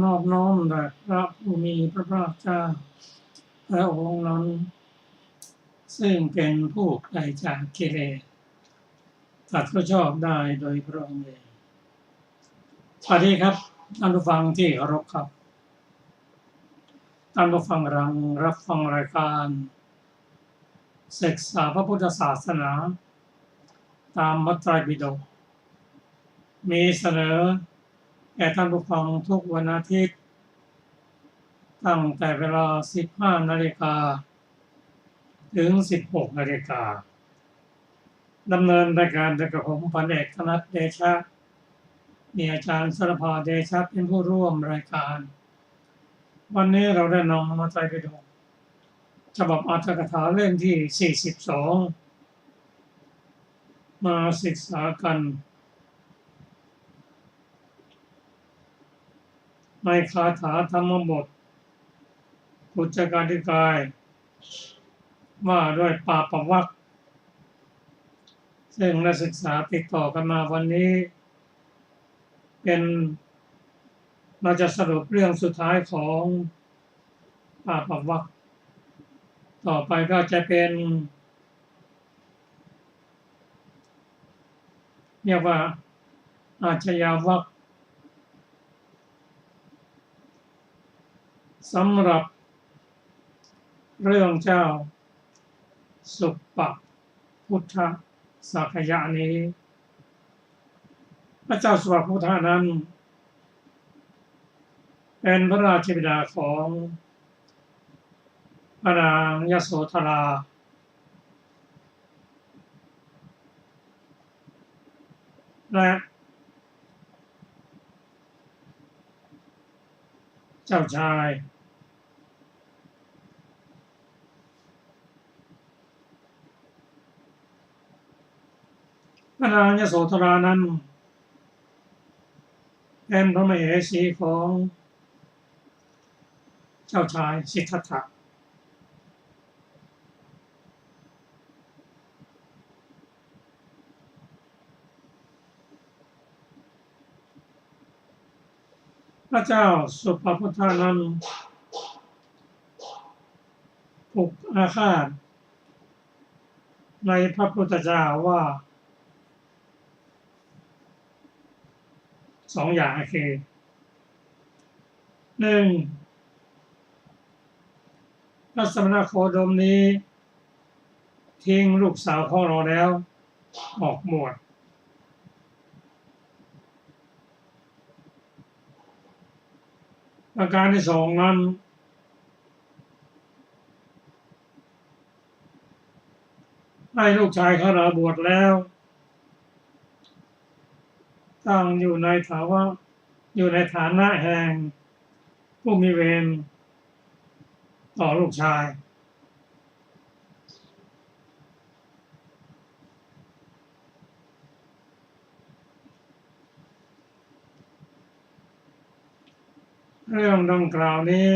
นอบน้อมแด่พระผู้มีพระภาคเจ้าพระองค์นั้นซึ่งเป็นผู้ไกลจากกิเลสตรัสรู้ชอบได้โดยพระองค์เองสวัสดีครับท่านผู้ฟังที่เคารพครับท่านผู้ฟังรับฟังรายการศึกษาพระพุทธศาสนาตามพระไตรปิฎกมีเสนอแก่ท่านผู้ฟังทุกวันอาทิตย์ตั้งแต่เวลา 15 นาฬิกาถึง 16 นาฬิกาดำเนินรายการโดยกระผมพันเอกธนัทเดชะมีอาจารย์สรภาเดชะเป็นผู้ร่วมรายการวันนี้เราได้นำมาไตรปิฎกฉบับอรรถกถาเล่มที่ 42 มาศึกษากันในคาถาธรรมบทกุจจกนิกายว่าด้วยปาปวรรคซึ่งนักศึกษาติดต่อกันมาวันนี้เราจะสรุปเรื่องสุดท้ายของปาปวรรคต่อไปก็จะเป็นเรียกว่าอาชญาวรรคสำหรับเรื่องเจ้าสุปปพุทธสักยะนี้พระเจ้าสุปปพุทธนั้นเป็นพระราชบิดาของพระนางยโสธราและเจ้าชายพระนางยโสธรานั้นเป็นพระมเหสีของเจ้าชายสิทธัตถะพระเจ้าสุปปพุทธนั้นผูกอาฆาตในพระพุทธเจ้าว่าสองอย่างคือหนึ่งพระสมณโคดมนี้ทิ้งลูกสาวของเราแล้วออกบวชประการที่สองนั้นให้ลูกชายของเราบวชแล้วตั้งอยู่ในฐานะแห่งผู้มีเวรต่อลูกชายเรื่องดังกล่าวนี้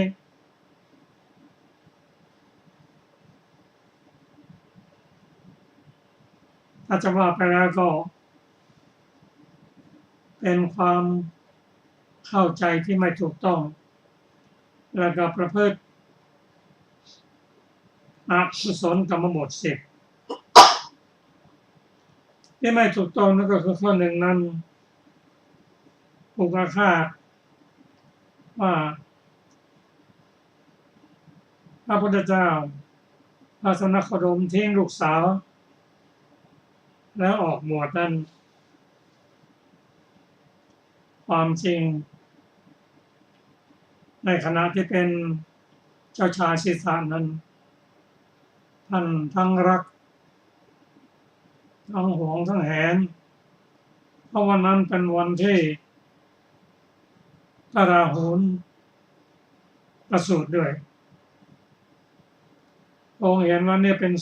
ถ้าจะว่าไปแล้วก็เป็นความเข้าใจที่ไม่ถูกต้องแล้วก็ประพฤติอกุศลกรรมบท10ที่ไม่ถูกต้องนั่นก็คือข้อหนึ่งนั้นผูกอาฆาตว่าพระพุทธเจ้าพระสมณโคดมทิ้งลูกสาวแล้วออกบวชนั้นความจริงในขณะที่เป็นเจ้าชายสิทธัตถะนั้นท่านทั้งรักทั้งหวงทั้งแหนเพราะวันนั้นเป็นวันที่พระราหุลประสูติด้วยองค์เห็นว่านี่เป็น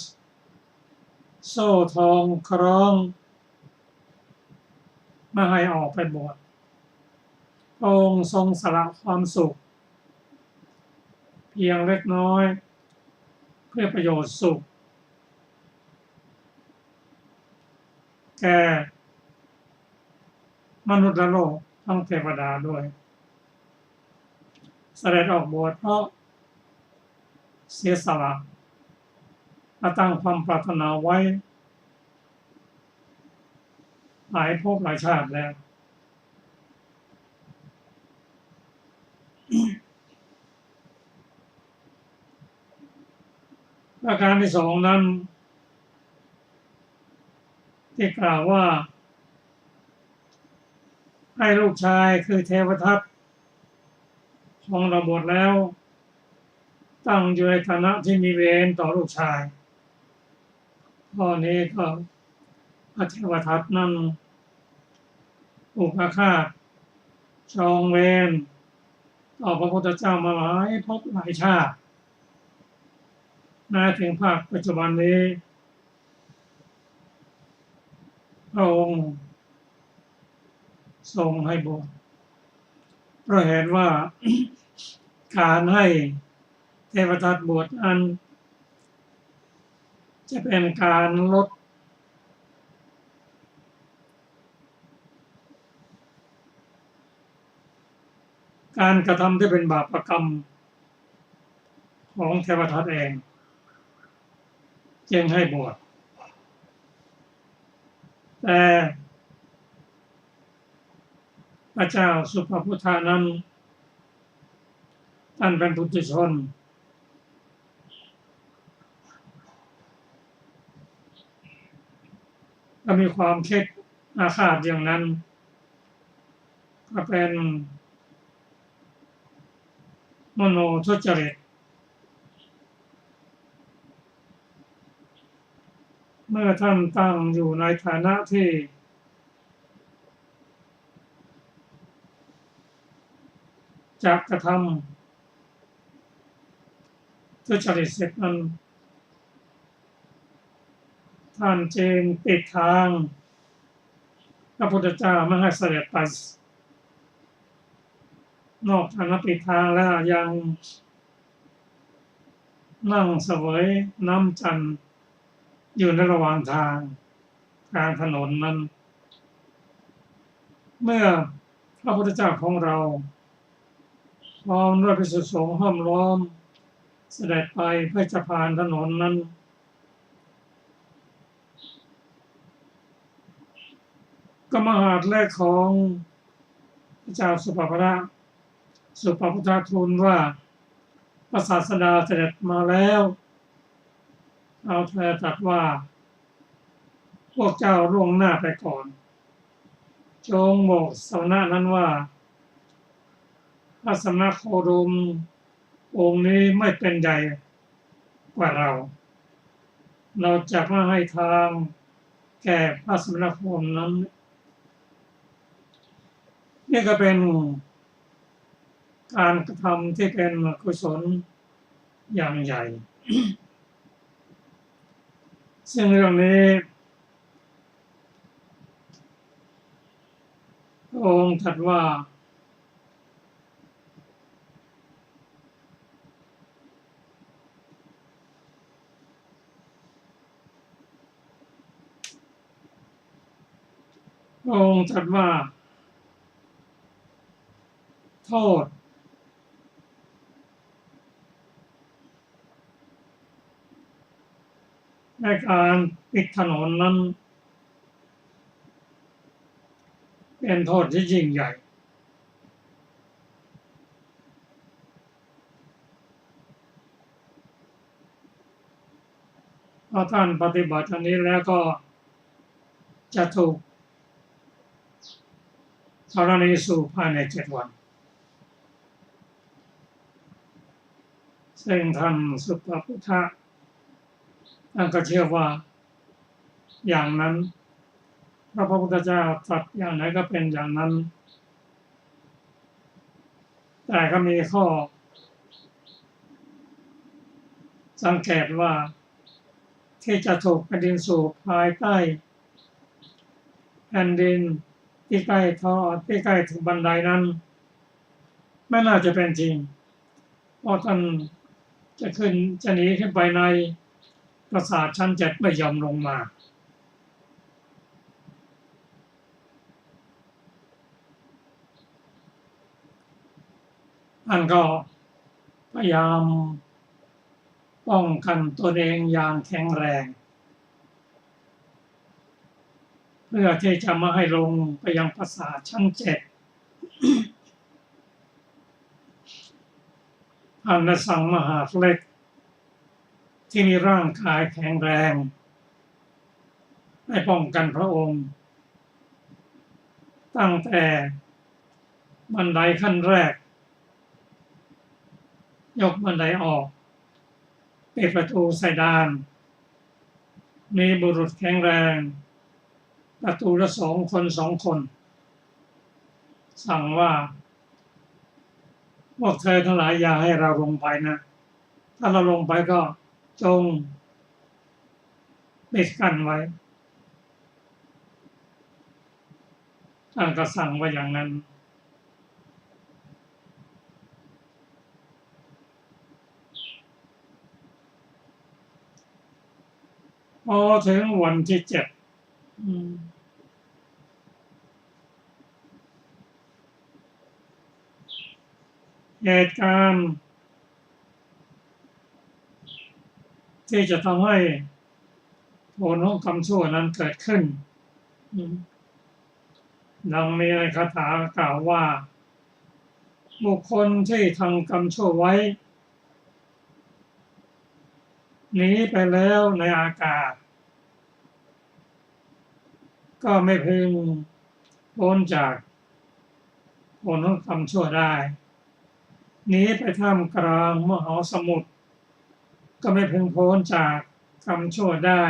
โซ่ทองคล้องไม่ให้ออกไปบวชองค์ทรงสละความสุขเพียงเล็กน้อยเพื่อประโยชน์สุขแก่มนุษย์และโลกทั้งเทวดาด้วย เสด็จออกบวชเพราะเสียสละและตั้งความปรารถนาไว้หลายภพหลายชาติแล้วประการที่สองนั้นที่กล่าวว่าให้ลูกชายคือเทวทัตของเราบวชแล้วตั้งอยู่ในฐานะที่มีเวรต่อลูกชายข้อนี้ก็พระเทวทัตนั้นถูกอาฆาตจองเวรต่อพระพุทธเจ้ามาหลายภพหลายชาติมาถึงภาคปัจจุบันนี้พระองค์ทรงให้บวชเพราะเห็นว่า การให้เทวทัตบวชนั้นจะเป็นการลดการกระทำที่เป็นบาปกรรมของเทวทัตเองจึงให้บวชแต่พระเจ้าสุภพุทธานั้นท่านเป็นปุถุชนก็มีความคิดอาฆาตอย่างนั้นก็เป็นมโนทุจริตเมื่อท่านตั้งอยู่ในฐานะที่จะกระทำทุจริตเสร็จนั้นท่านจึงปิดทางพระพุทธเจ้าไม่ให้เสด็จไปนอกจากนั้นปิดทางแล้วยังนั่งเสวยน้ำจันทร์อยู่ในระหว่างทางกลางถนนนั้นเมื่อพระพุทธเจ้าของเราพร้อมด้วยภิกษุสงฆ์ห้อมล้อมเสด็จไปเพื่อจะผ่านถนนนั้นก็มหาดแรกของพระเจ้าสุภพุทธทูลว่าพระศาสดาเสด็จมาแล้วเอาเธอตรัสว่าพวกเจ้าล่วงหน้าไปก่อนจงบอกสมณะนั้นว่าพระสมณโคดมองค์นี้ไม่เป็นใหญ่กว่าเราจะไม่ให้ทางแก่พระสมณโคดมนั้นนี่ก็เป็นการกระทำที่เป็นกุศลอย่างใหญ่ ซึ่งเรื่องนี้พระองค์ตรัสว่าโทษในการปิดถนนนั้นเป็นโทษที่ยิ่งใหญ่เพราะท่านปฏิบัติอันนี้แล้วก็จะถูกธรณีสูบภายใน7 วันซึ่งท่านสุภพุทธะท่านก็เชื่อว่าอย่างนั้นพระพุทธเจ้าตรัสอย่างไหนก็เป็นอย่างนั้นแต่ก็มีข้อสังเกตว่าที่จะถูกแผ่นดินสูบภายใต้แผ่นดินที่ใกล้ถึงบันไดนั้นไม่น่าจะเป็นจริงเพราะท่านจะหนีขึ้นไปในปราสาทชั้น7ไม่ยอมลงมาท่านก็ พยายามป้องกันตนเองอย่างแข็งแรงเพื่อที่จะไม่ให้ลงไปยังประสาทชั้น7อันสังมหาเล็กที่มีร่างกายแข็งแรงให้ป้องกันพระองค์ตั้งแต่บันไดขั้นแรกยกบันไดออกปิดประตูใส่ด้านมีบุรุษแข็งแรงประตูละ2 คน2 คนสั่งว่าพวกเธอทั้งหลายอย่าให้เราลงไปนะถ้าเราลงไปก็จงปิดกั้นไว้ท่านก็สั่งไว้อย่างนั้นพอถึงวันที่7เหตุการณ์ที่จะทำให้ผลของกรรมชั่วนั้นเกิดขึ้นดังมีในคาถากล่าวว่าบุคคลที่ทำกรรมชั่วไว้หนีไปแล้วในอากาศก็ไม่พึงพ้นจากผลของกรรมชั่วได้หนีไปท่ามกลางมหาสมุทรก็ไม่พึงพ้นจากกรรมชั่วได้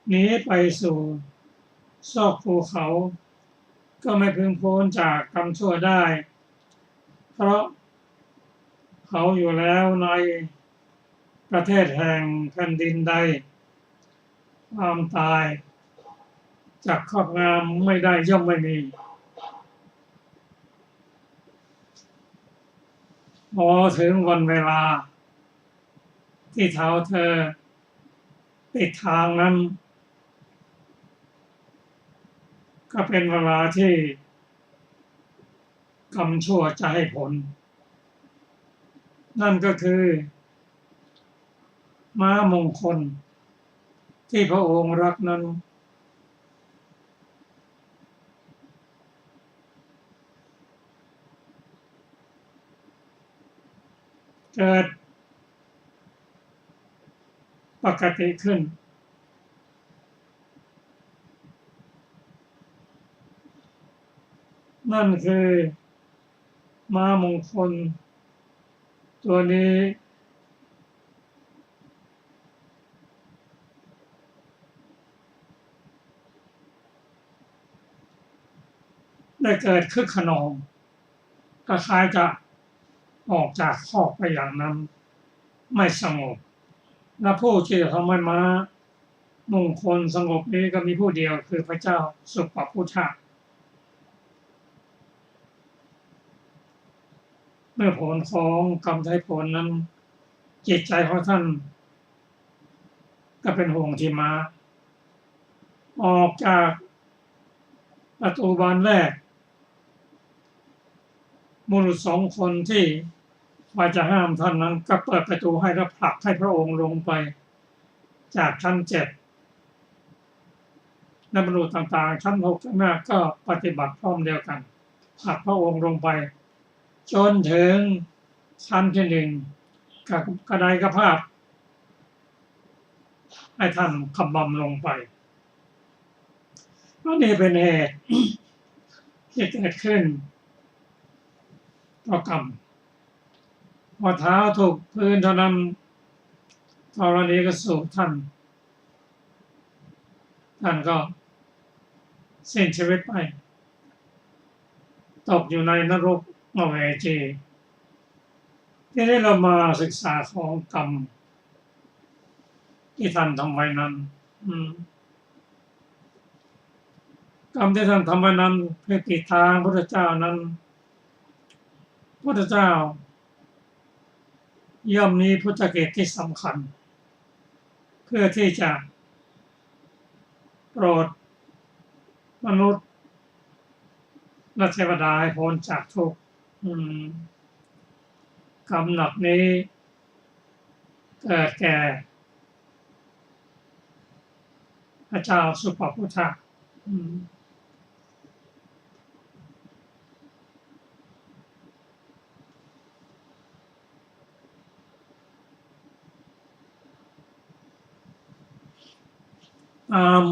หนีไปสู่ซอกภูเขาก็ไม่พึงพ้นจากกรรมชั่วได้เพราะเขาอยู่แล้วในประเทศแห่งแผ่นดินใดความตายจากครอบงำไม่ได้ย่อมไม่มีพอถึงวันเวลาที่เท้าเธอปิดทางนั้นก็เป็นเวลาที่กรรมชั่วจะให้ผลนั่นก็คือม้ามงคลที่พระองค์รักนั้นเกิดปกติขึ้นนั่นคือม้ามงคลตัวนี้ได้เกิดคึกขนองก็คล้ายจะออกจากคอกไปอย่างนั้นไม่สงบและผู้ที่ทำให้ม้ามงคลสงบนี้ก็มีผู้เดียวคือพระเจ้าสุปพุทธะเมื่อผลของกรรมใช้ผลนั้นจิตใจของท่านก็เป็นห่วงที่ม้าออกจากประตูบานแรกบุรุษ2 คนที่ว่าจะห้ามท่านนั้นก็เปิดประตูให้และผลักให้พระองค์ลงไปจากชั้น7และบุรุษต่างๆชั้น6ชั้น5ก็ปฏิบัติพร้อมเดียวกันผลักพระองค์ลงไปจนถึงชั้นที่1กับกระไดกระพาบให้ท่านขบำลงไปนี่เป็นเหตุที่เกิดขึ้นเพราะกรรมพอเท้าถูกพื้นเท่านั้นธรณีก็สูบท่านก็สิ้นชีวิตไปตกอยู่ในนรกอเวจีที่นี้เรามาศึกษาของกรรมที่ท่านทำไว้นั้นกรรมที่ท่านทำไว้นั้นเพื่อปิดทางพระพุทธเจ้านั้นพระพุทธเจ้าย่อมมีพุทธกิจที่สำคัญเพื่อที่จะโปรดมนุษย์และเทวดาให้พ้นจากทุกข์ กรรมหนักนี้เกิดแก่พระเจ้าสุปพุทธะตาม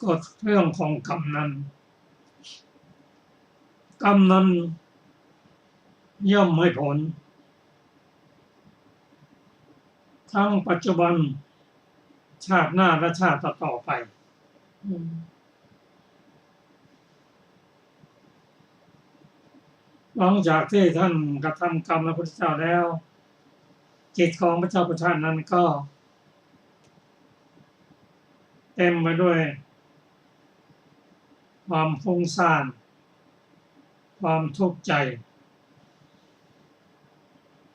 กฎเรื่องของกรรมนั้นย่อมให้ผลทั้งปัจจุบันชาติหน้าและชาติต่อไปหลังจากที่ท่านกระทำกรรมพระพุทธเจ้าแล้วจิตของพระเจ้าประชานั้นก็เต็มไปด้วยความฟุ้งซ่านความทุกข์ใจ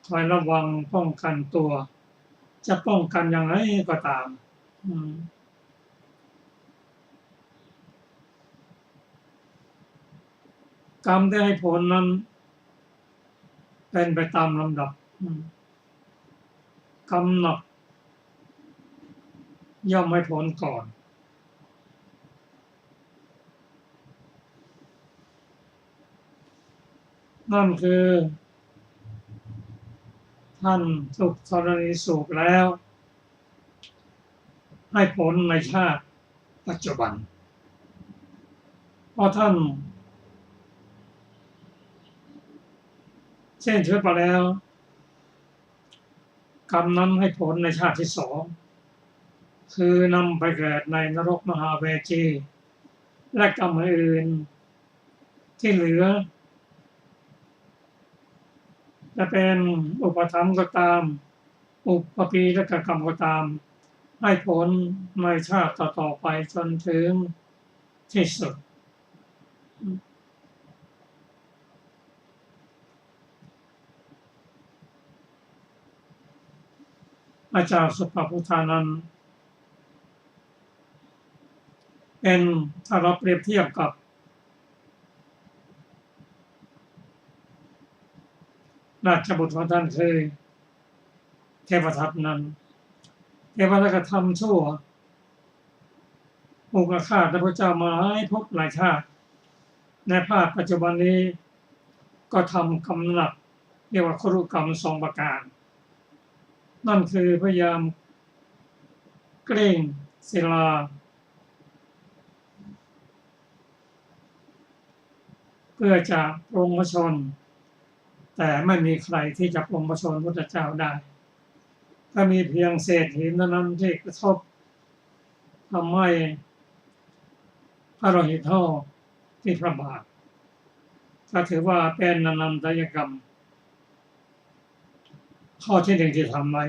คอยระวังป้องกันตัวจะป้องกันอย่างไรก็ตามกรรมที่ให้ผลนั้นเป็นไปตามลำดับกรรมหนักย่อมให้ผลก่อนนั่นคือท่านถูกธรณีสูบแล้วให้ผลในชาติปัจจุบันเพราะท่านเช่นชีวิตไปแล้วกรรมนั้นให้ผลในชาติที่สองคือนำไปเกิดในนรกมหาเวจีและกรรมอื่นที่เหลือจะเป็นอุปธรรมก็ตามอุปปีและกรรมก็ตามให้ผลในชาติต่อไปจนถึงที่สุดอาจารย์สุปพุทธานั้นเป็นถ้าเราเปรียบเทียบกับราชบุตรของท่านคือเทพทัตนั้นเทพทัตก็ทำชั่วผูกอาฆาตพระเจ้ามาให้พบหลายชาติในภาคปัจจุบันนี้ก็ทำกรรมหนักเรียกว่าครุกรรม2ประการนั่นคือพยายามเกล้งศิลาเพื่อจะปรงพระชนแต่ไม่มีใครที่จะปรงพระชนพระพุทธเจ้าได้ถ้ามีเพียงเศษหินเท่านั้นที่กระทบทำให้พระโลหิตห่อที่พระบาทก็ถือว่าเป็นอนันตยกรรมข้อที่หนึ่งที่ทำไว้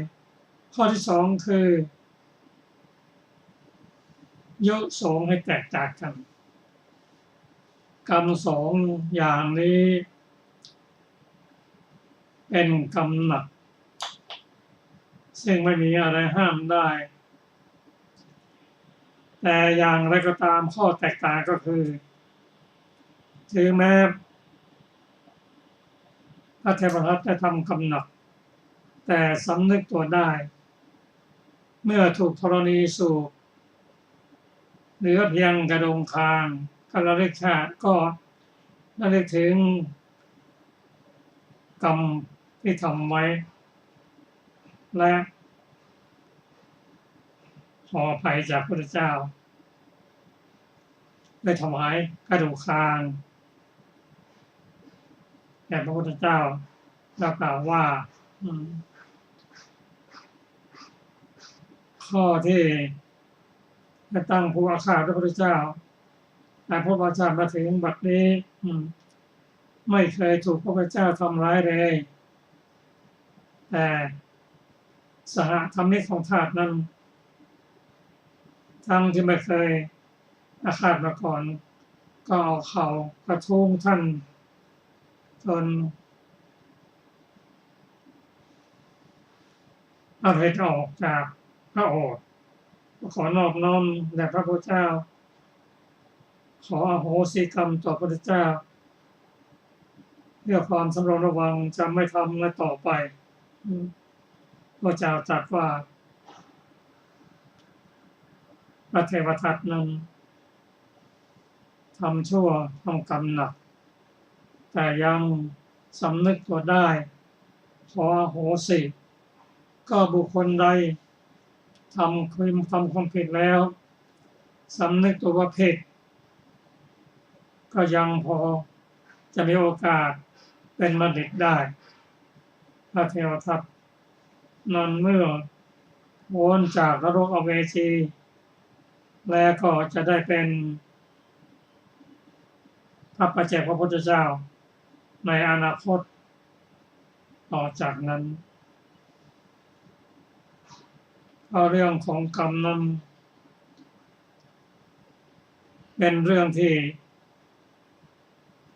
ข้อที่สองคือยกสงให้แตกจากกันกรรมสองอย่างนี้เป็นกรรมหนักซึ่งไม่มีอะไรห้ามได้แต่อย่างไรก็ตามข้อแตกต่างก็คือถึงแม้พระเทพทัตจะทำกรรมหนักแต่สำนึกตัวได้เมื่อถูกธรณีสูบเหลือเพียงกระดงคางก็ระลึกชาติก็ระลึกถึงกรรมที่ทำไว้และขออภัยจากพระพุทธเจ้าได้ถวายกระดูกคางแก่พระพุทธเจ้าแล้วกล่าวว่าข้อที่จะตั้งผู้อาฆาตพระพุทธเจ้าแต่พระพุทธเจ้ามาถึงบัดนี้ไม่เคยถูกพระพุทธเจ้าทำร้ายเลยแต่สหธรรมิกของทาสนั้นทั้งที่ไม่เคยอาฆาตมาก่อนก็เอาเข่ากระทุ้งท่านจนเอาเลือดออกจากพระโอษฐ์ขอนอบน้อมแด่พระพุทธเจ้า ขออโหสิกรรมต่อพระพุทธเจ้าเพื่อความสำรวมระวังจะไม่ทำและต่อไปพระเจ้าตรัสว่าพระเทวทัตนั้นทำชั่วทำกรรมหนักแต่ยังสำนึกตัวได้ขออโหสิก็บุคคลใดทำความผิดแล้วสำนึกตัวว่าผิดก็ยังพอจะมีโอกาสเป็นบัณฑิตได้พระเทวทัตนั้นเมื่อพ้นจากนรกอเวจีแล้วก็จะได้เป็นพระปัจเจกพระพุทธเจ้าในอนาคตต่อจากนั้นก็เรื่องของกรรมนั้นเป็นเรื่องที่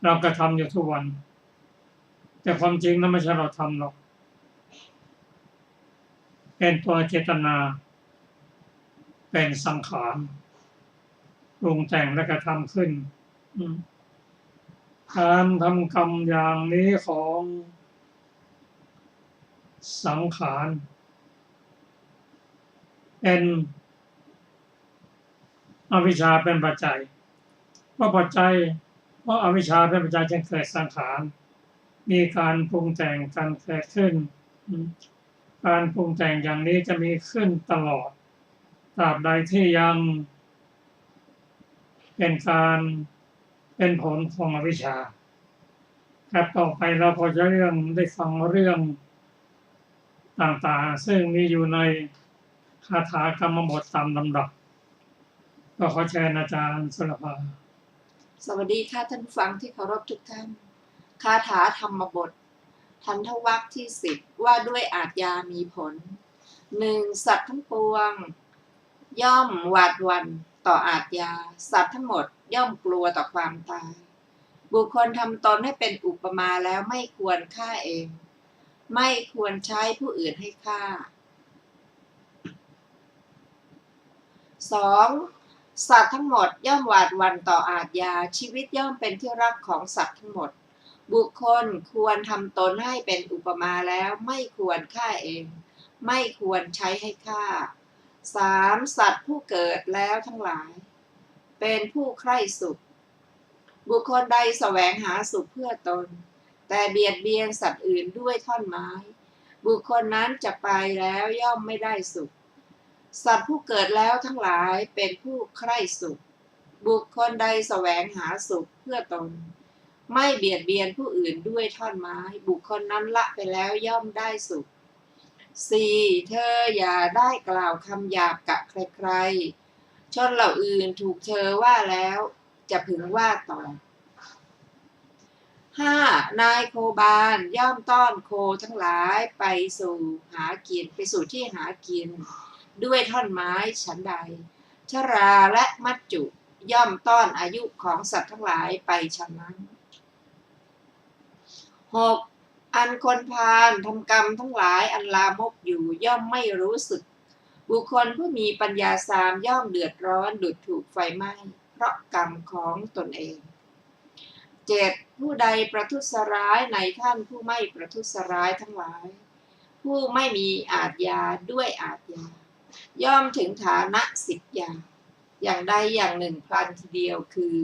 เรากระทำอยู่ทุกวันแต่ความจริงนั้นไม่ใช่เราทำหรอกเป็นตัวเจตนาเป็นสังขารปรุงแต่งและกระทำขึ้นการทำกรรมอย่างนี้ของสังขารเป็นอวิชชาเป็นปัจจัยเพราะอวิชชาเป็นปัจจัยจึงเกิดสังขารมีการปรุงแต่งกันเกิดขึ้นการปรุงแต่งอย่างนี้จะมีขึ้นตลอดตราบใดที่ยังเป็นผลของอวิชชาครับต่อไปเราพอจะได้ฟังเรื่องต่างๆซึ่งมีอยู่ในคาถากรรมบทตามลำดับก็ขอเชิญอาจารย์สุรภาสวัสดีค่ะท่านฟังที่เคารพทุกท่านคาถาธรรมบททันทวรรคที่10ว่าด้วยอาทยามีผล 1. สัตว์ทั้งปวงย่อมหวาดหวั่นต่ออาทยาสัตว์ทั้งหมดย่อมกลัวต่อความตายบุคคลทำตนให้เป็นอุปมาแล้วไม่ควรฆ่าเองไม่ควรใช้ผู้อื่นให้ฆ่า 2. สัตว์ทั้งหมดย่อมหวาดหวั่นต่ออาทยาชีวิตย่อมเป็นที่รักของสัตว์ทั้งหมดบุคคลควรทำตนให้เป็นอุปมาแล้วไม่ควรฆ่าเองไม่ควรใช้ให้ฆ่า 3. สัตว์ผู้เกิดแล้วทั้งหลายเป็นผู้ใคร่สุขบุคคลใดแสวงหาสุขเพื่อตนแต่เบียดเบียนสัตว์อื่นด้วยท่อนไม้บุคคลนั้นจะไปแล้วย่อมไม่ได้สุขสัตว์ผู้เกิดแล้วทั้งหลายเป็นผู้ใคร่สุขบุคคลใดแสวงหาสุขเพื่อตนไม่เบียดเบียนผู้อื่นด้วยท่อนไม้บุคคลนั้นละไปแล้วย่อมได้สุข 4. เธออย่าได้กล่าวคำหยาบกับใครๆชนเหล่าอื่นถูกเธอว่าแล้วจะพึงว่าต่อ 5. นายโคบาลย่อมต้อนโคทั้งหลายไปสู่ที่หากินด้วยท่อนไม้ฉันใดชราและมัจจุย่อมต้อนอายุของสัตว์ทั้งหลายไปฉะนั้น 6. อันคนพาลทำกรรมทั้งหลายอันลามกอยู่ย่อมไม่รู้สึกบุคคลผู้มีปัญญาสามย่อมเดือดร้อนดุจถูกไฟไหม้เพราะกรรมของตนเอง 7. ผู้ใดประทุษร้ายในท่านผู้ไม่ประทุษร้ายทั้งหลายผู้ไม่มีอาทยาด้วยอาทยาย่อมถึงฐานะ10อย่างใดอย่างหนึ่งพลันทีเดียวคือ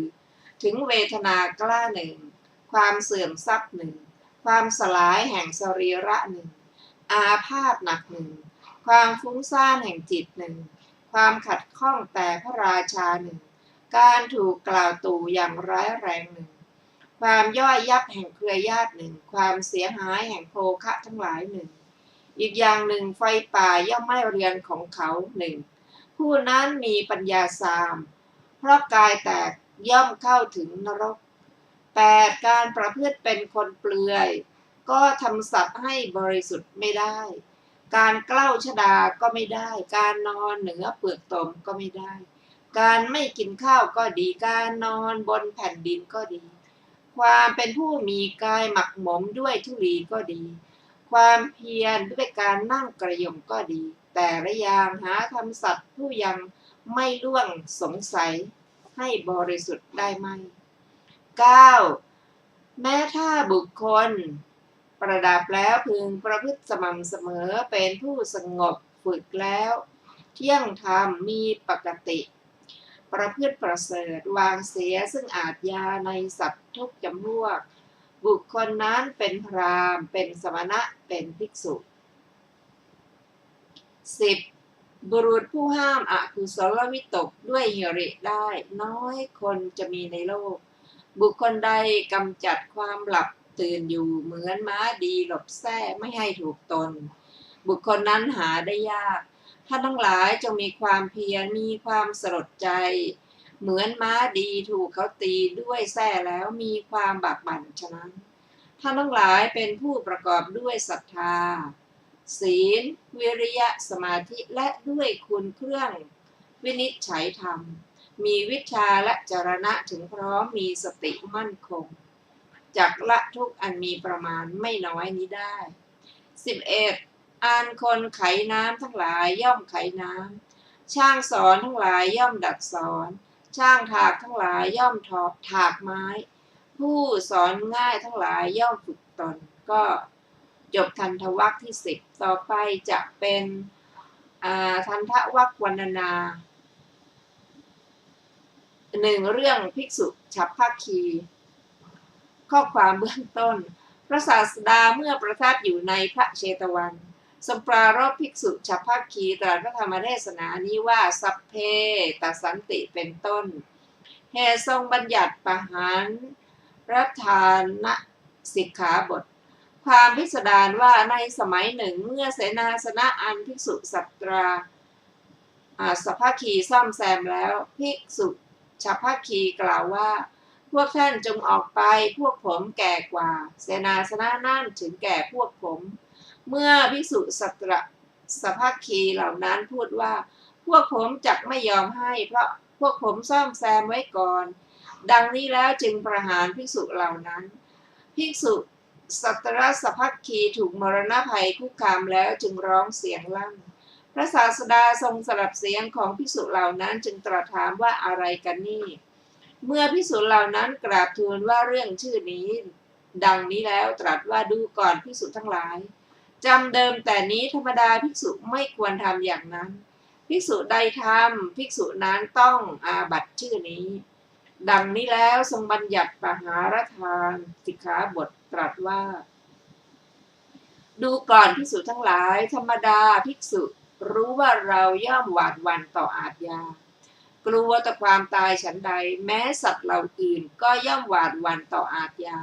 ถึงเวทนากล้าหนึ่งความเสื่อมทรัพย์หนึ่งความสลายแห่งสรีระหนึ่งอาพาธหนักหนึ่งความฟุ้งซ่านแห่งจิตหนึ่งความขัดข้องแต่พระราชาหนึ่งการถูกกล่าวตู่อย่างร้ายแรงหนึ่งความย่อยยับแห่งเครือญาติหนึ่งความเสียหายแห่งโภคะทั้งหลายหนึ่งอีกอย่างหนึ่งไฟป่าย่อมไหม้เรือนของเขาหนึ่งผู้นั้นมีปัญญาสามเพราะกายแตกย่อมเข้าถึงนรก 8. การประพฤติเป็นคนเปลือยก็ทำสัตว์ให้บริสุทธิ์ไม่ได้การเกล้าชฎาก็ไม่ได้การนอนเหนือเปลือกตมก็ไม่ได้การไม่กินข้าวก็ดีการนอนบนแผ่นดินก็ดีความเป็นผู้มีกายหมักหมมด้วยทุลีก็ดีความเพียรด้วยการนั่งกระยมก็ดีแต่ละอย่างหาทำสัตว์ผู้ยังไม่ล่วงสงสัย ให้บริสุทธิ์ได้ไหม 9. แม้ถ้าบุคคลประดับแล้วพึงประพฤติสม่ำเสมอเป็นผู้สงบฝึกแล้วเที่ยงธรรมมีปกติประพฤติประเสริฐวางเสียซึ่งอาทยาในสัตว์ทุกจำพวกบุคคลนั้นเป็นพราหมณ์เป็นสมณะเป็นภิกษุ 10. บุรุษผู้ห้ามอกุศลวิตกด้วยหิริได้น้อยคนจะมีในโลกบุคคลใดกำจัดความหลับตื่นอยู่เหมือนม้าดีหลบแส้ไม่ให้ถูกตนบุคคลนั้นหาได้ยากท่านทั้งหลายจงมีความเพียรมีความสลดใจเหมือนม้าดีถูกเขาตีด้วยแส้แล้วมีความบากบั่นฉะนั้นท่านทั้งหลายเป็นผู้ประกอบด้วยศรัทธาศีลวิริยะสมาธิและด้วยคุณเครื่องวินิจฉัยธรรมมีวิชาและจรณะถึงพร้อมมีสติมั่นคงจักละทุกอันมีประมาณไม่น้อยนี้ได้ 11. อันคนไขน้ำทั้งหลายย่อมไขน้ำช่างสอนทั้งหลายย่อมดัดสอนช่างถากทั้งหลายย่อมถากไม้ผู้สอนง่ายทั้งหลายย่อมฝึกตนก็จบทันทวรรคที่ 10ต่อไปจะเป็นทันทวรรควรรณนา1เรื่องภิกษุฉัพพคี ข้อความเบื้องต้นพระศาสดาเมื่อประทับอยู่ในพระเชตวันทรงปรารภภิกษุฉัพพคีตรัสพระธรรมเทศนานี้ว่าสัพเพตัสสันติเป็นต้นเหตุทรงบัญญัติปหารทานสิกขาบทความพิสดารว่าในสมัยหนึ่งเมื่อเสนาสนะอันภิกษุสัตราสัพพคีซ่อมแซมแล้วภิกษุฉัพพคีกล่าวว่าพวกท่านจงออกไปพวกผมแก่กว่าเสนาสนะนั่นถึงแก่พวกผมเมื่อภิกษุสัพพคีเหล่านั้นพูดว่าพวกผมจักไม่ยอมให้เพราะพวกผมซ่อมแซมไว้ก่อนดังนี้แล้วจึงประหารภิกษุเหล่านั้นภิกษุสัพพคีถูกมรณภัยคุกคามแล้วจึงร้องเสียงลั่นพระศาสดาทรงสดับเสียงของภิกษุเหล่านั้นจึงตรัสถามว่าอะไรกันนี่เมื่อภิกษุเหล่านั้นกราบทูลว่าเรื่องชื่อนี้ดังนี้แล้วตรัสว่าดูก่อนภิกษุทั้งหลายจำเดิมแต่นี้ธรรมดาภิกษุไม่ควรทำอย่างนั้นภิกษุใดทำภิกษุนั้นต้องอาบัติชื่อนี้ดังนี้แล้วทรงบัญญัติปหารทานสิกขาบทตรัสว่าดูก่อนภิกษุทั้งหลายธรรมดาภิกษุรู้ว่าเราย่อมหวาดหวั่นต่ออาทยากลัวต่อความตายฉันใดแม้สัตว์เหล่าอื่นก็ย่อมหวาดหวั่นต่ออาทยา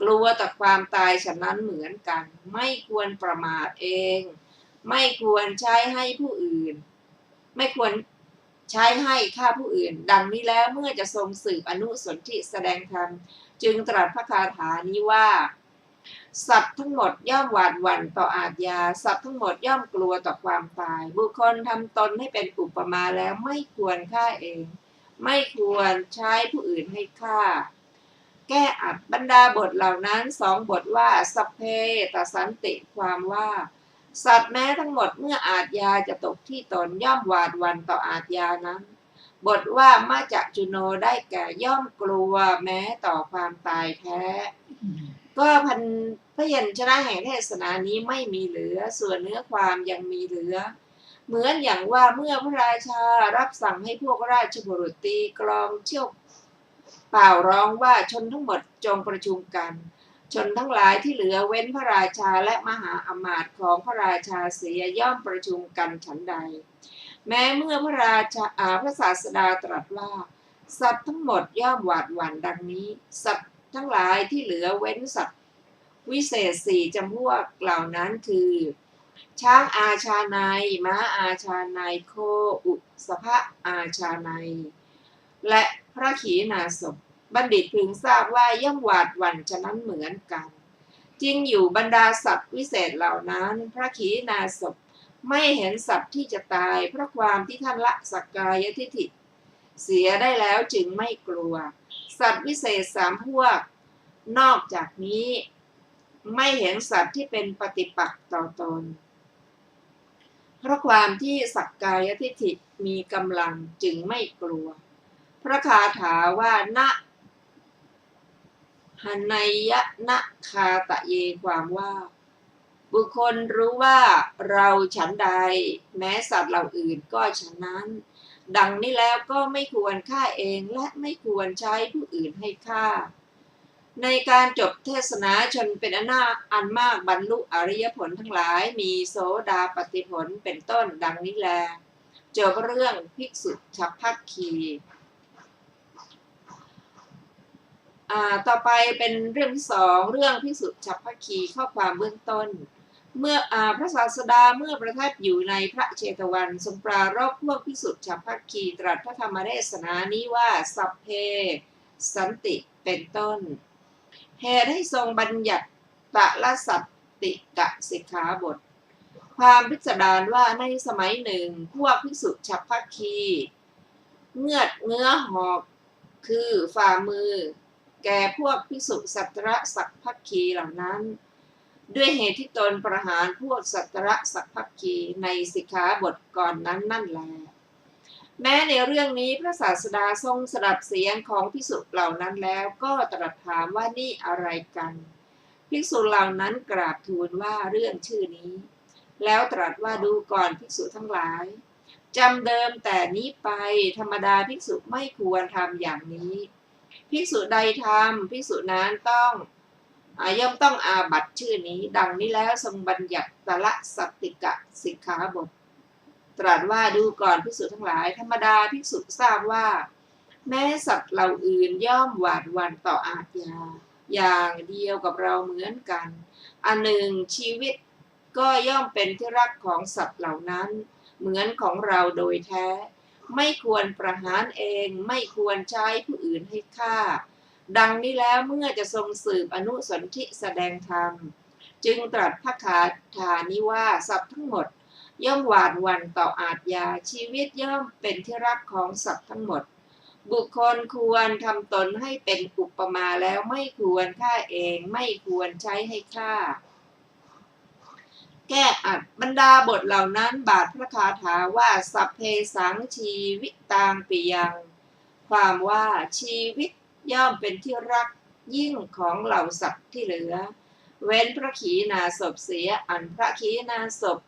กลัวต่อความตายฉันนั้นเหมือนกันไม่ควรประมาทเองไม่ควรใช้ให้ผู้อื่นไม่ควรใช้ให้ฆ่าผู้อื่นดังนี้แล้วเมื่อจะทรงสืบอนุสนธิแสดงธรรมจึงตรัสพระคาถานี้ว่าสัตว์ทั้งหมดย่อมหวาดหวั่นต่ออาทยาสัตว์ทั้งหมดย่อมกลัวต่อความตายบุคคลทำตนให้เป็นอุปมาแล้วไม่ควรฆ่าเองไม่ควรใช้ผู้อื่นให้ฆ่าแก้อัดบรรดาบทเหล่านั้น2บทว่าสัพเพตสันติความว่าสัตว์แม้ทั้งหมดเมื่ออาทยาจะตกที่ตนย่อมหวาดหวั่นต่ออาทยานั้นบทว่ามาจจุโนได้แก่ย่อมกลัวแม้ต่อความตายแท้ก็พยัญชนะแห่งเทศนานี้ไม่มีเหลือส่วนเนื้อความยังมีเหลือเหมือนอย่างว่าเมื่อพระราชารับสั่งให้พวกราชบุรุษตีกลองเชี่ยวเป่าร้องว่าชนทั้งหมดจงประชุมกันชนทั้งหลายที่เหลือเว้นพระราชาและมหาอมาตย์ของพระราชาเสียย่อมประชุมกันฉันใดแม้เมื่อพระศาสดาตรัสว่าสัตว์ทั้งหมดย่อมหวาดหวั่นดังนี้สัตว์ทั้งหลายที่เหลือเว้นสัตว์วิเศษ4จำพวกเหล่านั้นคือช้างอาชาไนม้าอาชาไนโคอุสภะอาชาไนและพระขีณาสพบัณฑิตพึงทราบว่าย่อมหวาดหวั่นฉะนั้นเหมือนกันจริงอยู่บรรดาสัตว์วิเศษเหล่านั้นพระขีณาสพไม่เห็นสัตว์ที่จะตายเพราะความที่ท่านละสักกายทิฏฐิเสียได้แล้วจึงไม่กลัวสัตว์วิเศษ3พวกนอกจากนี้ไม่เห็นสัตว์ที่เป็นปฏิปักษ์ต่อตนเพราะความที่สักกายทิฏฐิมีกำลังจึงไม่กลัว พระคาถาว่านะหันไนยะนะคาตะเยความว่าบุคคลรู้ว่าเราฉันใดแม้สัตว์เหล่าอื่นก็ฉะนั้นดังนี้แล้วก็ไม่ควรฆ่าเองและไม่ควรใช้ผู้อื่นให้ฆ่าในการจบเทศนาชนเป็นอันมากบรรลุอริยผลทั้งหลายมีโสดาปัตติผลเป็นต้นดังนี้แลจบเรื่องภิกษุฉัพพคีต่อไปเป็นเรื่องที่สองเรื่องภิกษุฉัพพคีข้อความเบื้องต้นเมื่อพระศาสดาเมื่อประทับอยู่ในพระเชตวันทรงปรารภพวกภิกษุฉัพพคีตรัสพระธรรมเทศนานี้ว่าสัพเพสันติเป็นต้นเหตุให้ทรงบัญญัติตะละสัตติกะสิกขาบทความพิจารณาว่าในสมัยหนึ่งพวกภิกษุฉัพพคีเงื้อหอกคือฝ่ามือแก่พวกภิกษุสัตตระสัพพคีเหล่านั้นด้วยเหตุที่ตนประหารพวกสัตตระสัพพคีในสิกขาบทก่อนนั้นนั่นแลแม้ในเรื่องนี้พระศาสดาทรงสดับเสียงของภิกษุเหล่านั้นแล้วก็ตรัสถามว่านี่อะไรกันภิกษุเหล่านั้นกราบทูลว่าเรื่องชื่อนี้แล้วตรัสว่าดูก่อนภิกษุทั้งหลายจำเดิมแต่นี้ไปธรรมดาภิกษุไม่ควรทำอย่างนี้ภิกษุใดทำภิกษุนั้นย่อมต้องอาบัติชื่อนี้ดังนี้แล้วทรงบัญญัติตละสัตติกะสิกขาบทตรัสว่าดูก่อนภิกษุทั้งหลายธรรมดาภิกษุทราบว่าแม้สัตว์เหล่าอื่นย่อมหวาดหวั่นต่ออาทยาอย่างเดียวกับเราเหมือนกันอันหนึ่งชีวิตก็ย่อมเป็นที่รักของสัตว์เหล่านั้นเหมือนของเราโดยแท้ไม่ควรประหารเองไม่ควรใช้ผู้อื่นให้ฆ่าดังนี้แล้วเมื่อจะทรงสืบอนุสนธิแสดงธรรมจึงตรัสพระคาถานี้ว่าสัตว์ทั้งหมดย่อมหวาดหวั่นต่ออาทยาชีวิตย่อมเป็นที่รักของสัตว์ทั้งหมดบุคคลควรทำตนให้เป็นอุปมาแล้วไม่ควรฆ่าเองไม่ควรใช้ให้ฆ่าแก้อัดบรรดาบทเหล่านั้นบาทพระคาถาว่าสัพเพสังชีวิตังปิยังความว่าชีวิตย่อมเป็นที่รักยิ่งของเหล่าสัตว์ที่เหลือเว้นพระขีณาสพเสียอันพระขีณาสพ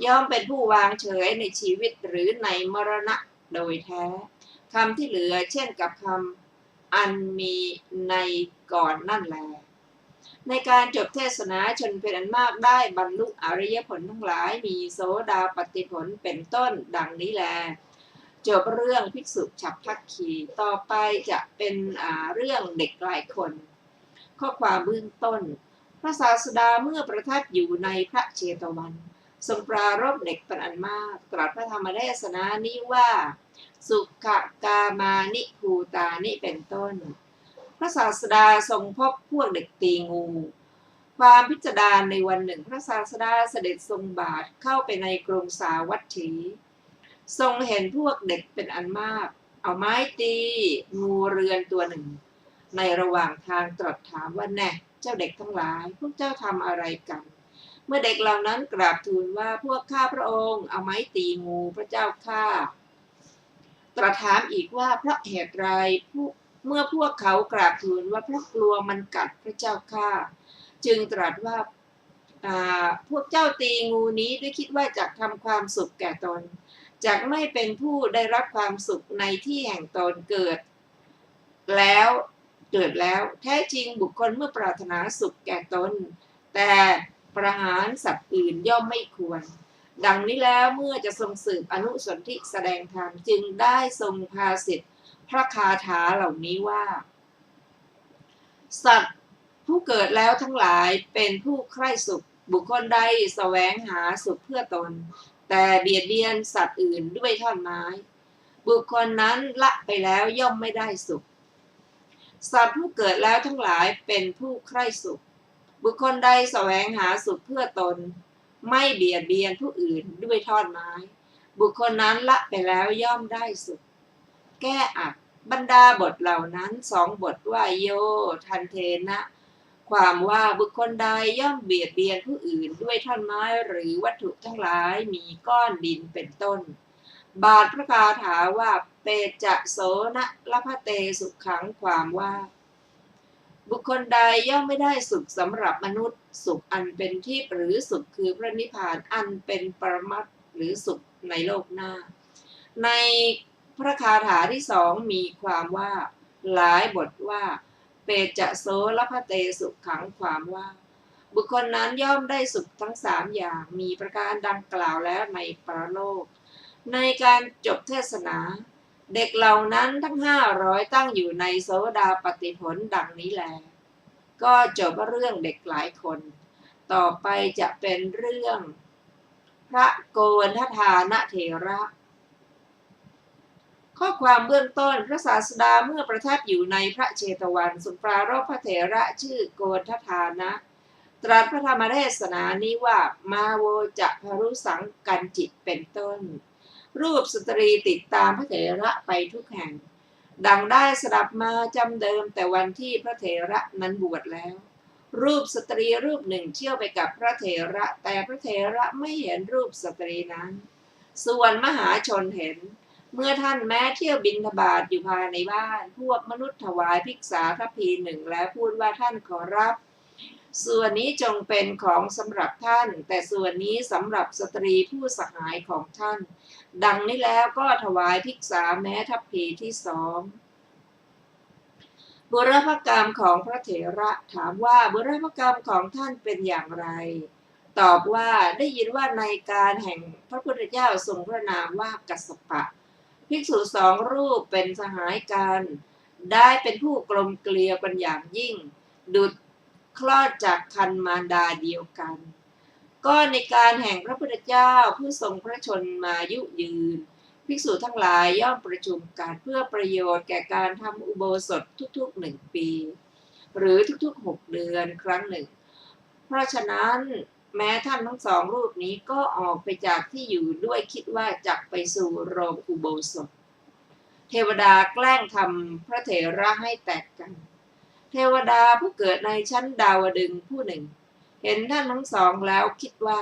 ย่อมเป็นผู้วางเฉยในชีวิตหรือในมรณะโดยแท้คำที่เหลือเช่นกับคำอันมีในก่อนนั่นแลในการจบเทศนาชนเป็นอันมากได้บรรลุอริยผลทั้งหลายมีโสดาปัตติผลเป็นต้นดังนี้แลจบเรื่องภิกษุฉัพพคีต่อไปจะเป็นเรื่องเด็กหลายคนข้อความเบื้องต้นพระศาสดาเมื่อประทับอยู่ในพระเชตวันทรงปรารภเด็กเป็นอันมากตรัสพระธรรมเทศนานี้ว่าสุขกามานิภูตานิเป็นต้นพระศาสดาทรงพบพวกเด็กตีงูความพิจารณาในวันหนึ่งพระศาสดาเสด็จทรงบาทเข้าไปในกรุงสาวัตถีทรงเห็นพวกเด็กเป็นอันมากเอาไม้ตีงูเรือนตัวหนึ่งในระหว่างทางตรัสถามว่าแน่เจ้าเด็กทั้งหลายพวกเจ้าทำอะไรกันเมื่อเด็กเหล่านั้นกราบทูลว่าพวกข้าพระองค์เอาไม้ตีงูพระเจ้าข้าตรัสถามอีกว่าเพราะเหตุไรเมื่อพวกเขากราบทูลว่าเพราะกลัวมันกัดพระเจ้าข้าจึงตรัสว่าพวกเจ้าตีงูนี้ด้วยคิดว่าจะทำความสุขแก่ตนจากไม่เป็นผู้ได้รับความสุขในที่แห่งตนเกิดแล้วแท้จริงบุคคลเมื่อปรารถนาสุขแก่ตนแต่ประหารสัตว์อื่นย่อมไม่ควรดังนี้แล้วเมื่อจะทรงสืบอนุสนธิแสดงธรรมจึงได้ทรงภาสิทธิพระคาถาเหล่านี้ว่าสัตว์ผู้เกิดแล้วทั้งหลายเป็นผู้ใคร่สุขบุคคลใดแสวงหาสุขเพื่อตนแต่เบียดเบียนสัตว์อื่นด้วยท่อนไม้บุคคลนั้นละไปแล้วย่อมไม่ได้สุขสัตว์ผู้เกิดแล้วทั้งหลายเป็นผู้ใคร่สุขบุคคลใดแสวงหาสุขเพื่อตนไม่เบียดเบียนผู้อื่นด้วยท่อนไม้บุคคลนั้นละไปแล้วย่อมได้สุขแก้อัดบรรดาบทเหล่านั้นสองบทว่าโยทันเทนะความว่าบุคคลใดย่อมเบียดเบียนผู้อื่นด้วยท่อนไม้หรือวัตถุทั้งหลายมีก้อนดินเป็นต้น บาทพระคาถาว่าเปจะโสนะละพะเตสุขขังความว่าบุคคลใดย่อมไม่ได้สุขสำหรับมนุษย์สุขอันเป็นทิพย์หรือสุขคือพระนิพพานอันเป็นปรมัตถ์หรือสุขในโลกหน้าในพระคาถาที่สองมีความว่าหลายบทว่าเปจะโสละพะเตสุขขังความว่าบุคคลนั้นย่อมได้สุขทั้งสามอย่างมีประการดังกล่าวแล้วในปรโลกในการจบเทศนาเด็กเหล่านั้นทั้ง500ตั้งอยู่ในโสดาปัตติผลดังนี้แลก็จบเรื่องเด็กหลายคนต่อไปจะเป็นเรื่องพระโกณฑทานเถระข้อความเบื้องต้นพระศาสดาเมื่อประทับอยู่ในพระเชตวันทรงปรารภพระเถระชื่อโกณฑทานะตรัสพระธรรมเทศนานี้ว่ามาโวจะพรุสังกันจิตเป็นต้นรูปสตรีติดตามพระเถระไปทุกแห่งดังได้สดับมาจำเดิมแต่วันที่พระเถระนั้นบวชแล้วรูปสตรีรูปหนึ่งเที่ยวไปกับพระเถระแต่พระเถระไม่เห็นรูปสตรีนั้นส่วนมหาชนเห็นเมื่อท่านแม้เที่ยวบิณฑบาตอยู่ภายในบ้านพวกมนุษย์ถวายภิกษาทัพพีหนึ่งแล้วพูดว่าท่านขอรับส่วนนี้จงเป็นของสำหรับท่านแต่ส่วนนี้สำหรับสตรีผู้สหายของท่านดังนี้แล้วก็ถวายภิกษาแม้ทัพพีที่สองบุรพกรรมของพระเถระถามว่าบุรพกรรมของท่านเป็นอย่างไรตอบว่าได้ยินว่าในการแห่งพระพุทธเจ้าทรงพระนามว่ากัสสปะภิกษุสองรูปเป็นสหายกันได้เป็นผู้กลมเกลียวกันอย่างยิ่งดุจคลอดจากคันมารดาเดียวกันก็ในการแห่งพระพุทธเจ้าผู้ทรงพระชนมายุยืนภิกษุทั้งหลายย่อมประชุมกันเพื่อประโยชน์แก่การทำอุโบสถทุกๆ1 ปีหรือทุกๆ6 เดือนครั้งหนึ่งเพราะฉะนั้นแม้ท่านทั้งสองรูปนี้ก็ออกไปจากที่อยู่ด้วยคิดว่าจะไปสู่โรงอุโบสถเทวดาแกล้งทำพระเถระให้แตกกันเทวดาผู้เกิดในชั้นดาวดึงส์ผู้หนึ่งเห็นท่านทั้งสองแล้วคิดว่า